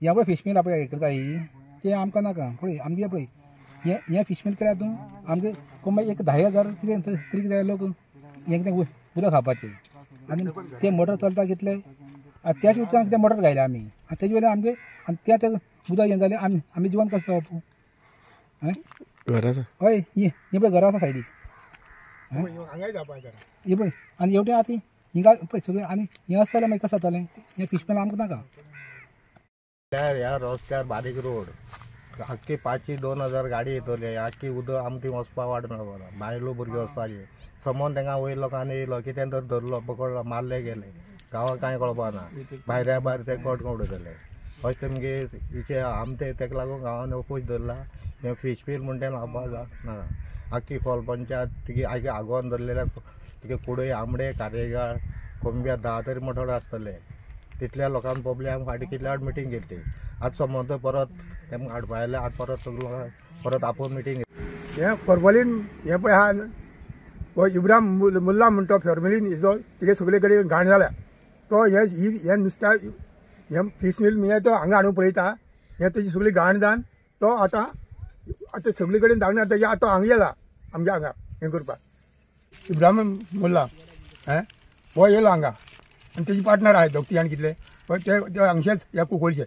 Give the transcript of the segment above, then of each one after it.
ह्या पळय fish meal आपण हे करता ही ते आमकां नाका पळय आमगे पळय हे फिश मील केल्यार तूं आमगे कोंब एक 10,000 कितें तरी कितें लोक हें कितें उदक खावपाचें आनी ते मोटर चलता कितले त्याच उदकान कितें मोटर घायला आमी आनी तेजे वयल्यान आमगे आनी त्या उदक हें जालें आमी जिवन कशें चलप हय हे पळय घरा आसा सायडीक हे पळय आनी हेवटें आतां हिंगा पळय सगळें आनी हें आसतालें मागीर कशें जातालें हें फिश मील आमकां नाका ह्या रस्त्यार बारीक रोड आख्खी 5,000-2,000 गाडी येतली आख्खी उदक आमची वचपा वाट मेळपाना बायलो भुरगे वचपाचे समोन तांकां वयर लोकांनी येयलो कितें तर धरलो पकडलो मारले गेले गांवांत कांय कळपाना भायल्या भायर ते कट उडयतले अशें तेमगे विशय आमचे तेका लागून गांवांत अपूच धरला हें फीश मील म्हण तें लावपाक नाका आख्खी फॉल पंचायत तिगे आगे आगोवन धरलेल्या तिगे कुडय आंबडे कारेगाळ कोंब्या 10 तरी मोठोडे आसतले तितल्या लोकांक पब्लीक आमकां फाटीं कितल्या फावट मिटींग घेतली आतां समज परत तेमकां हाडपा आयले आतां परत सगळो परत आपोवन मिटींग हें फॉर्मलीन हें पळय आहा हो इब्राहिम मुल्ला म्हणटा फॉर्मलीन हेजो तिगे सगळे कडेन घाण जाल्या तो हें नुस्त्या हें फीश मील म्हणजे तो हांगा हाडून पळयता हें तेजी सगळी घाण जावन तो आतां सगळे कडेन धांवना तेजे आतां तो हांगा येला आमच्या हांगा हें करपाक इब्राहिम मुल्ला हो येयलो हांगा आनी तेजी पार्टनर आहाय दोग तिगान कितले ते हांगचेच ह्या कुंकळचे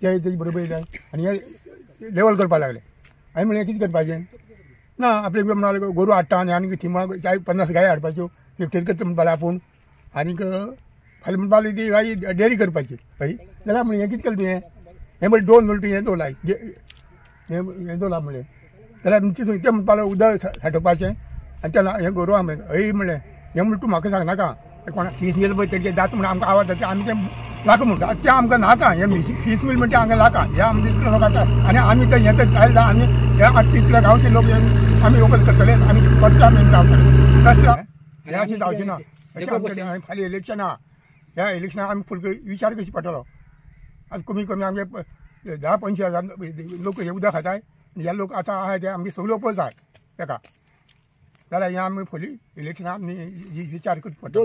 ते तेजे बरोबर येयले आनी हे लेवल करपाक लागले हांवें म्हळें कितें करपाचें ना आपले म्हणून गोरू हाडटा आनी थिमा 50 गाय हाडपाच्यो 50 करता म्हणपाक आपूण आनीक फाल्यां म्हणपाक लागली ती गाय डेरी करपाची हय जाल्यार म्हळें हें कितें केलें तुवें हें म्हळें 2 मिनटां हें दवरला हें दवरला म्हळें जाल्यार ते म्हणपाक लागलो उदक साठोवपाचें आनी तें हें गोरू हांवें हय म्हणलें हें म्हळें तूं म्हाका सांगनाका कोणा फीश मील पळय तेजे जाता म्हणून आमकां आवाज जाता आमी तें नाका म्हणटा तें आमकां नाका हें फीश मील म्हणटा हांगा नाका हें आमचे इतले लोक आसा आनी आमी तें हें तर आयला आमी हे आतां इतले गांवचे लोक आमी वखद करतले आमी परत आमी रावतले तशें हें अशें जावचें ना अशें आमचें फाल्यां इलेक्शन आहा ह्या इलेक्शनाक आमी फुल विचार करचो पडटलो आतां कमी आमगे 10-15 हजार लोक हे उदक खाताय ह्या लोक आतां आहाय ते आमगे सगळे ओपोज आहाय तेका जाल्यार हें आमी फुली इलेक्शनाक आमी विचार करचो पडटलो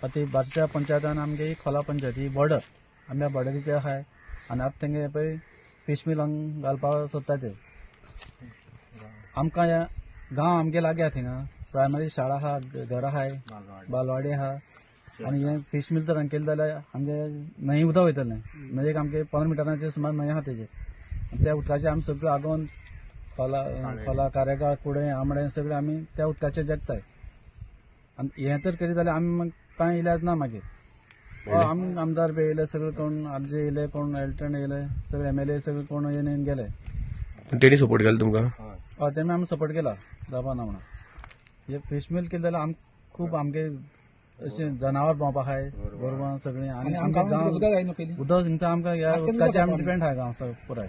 आता बारच्या पंचायतान आमगे खोला पंचायती बॉर्डर आमच्या बॉर्डरीचे आहाय आनी आतां तेंगे पळय फीश मील घालपाक सोदता ते आमकां गांव आमगे लागया थिंगा प्रायमरी शाळा आहा घर आहाय बालवाडी आहा आनी हें फीश मील तर हांगा केलें जाल्यार आमगे न्हंय उदक वयतलें न्हंयेक आमगे 15 मिटरांचेर सुमार न्हंय आहा तेजे त्या उदकाचे आमी सगळें आगोवन खोला कारेगाळ कुडे आंबडे सगळें आमी त्या उदकाचे जगताय आनी हें तर करीत जाल्यार आमी कांय इलाज ना मागीर आमी आमदार बी येयले सगळे कोण आरजे येयले कोण एलटन येयले सगळे MLA सगळे कोण येवन गेले तेणी सपोर्ट केला तुमकां हय तेणी आमी सपोर्ट केला जावपाना म्हणून हे फीश मील केलें जाल्यार खूब आमगे अशें जनावर भोंवपाक आहाय गोरवां सगळीं आनी आमकां गांव उदक हिंगा आमकां ह्या उदकाचेर आमी डिपेंड आहाय गांव पुराय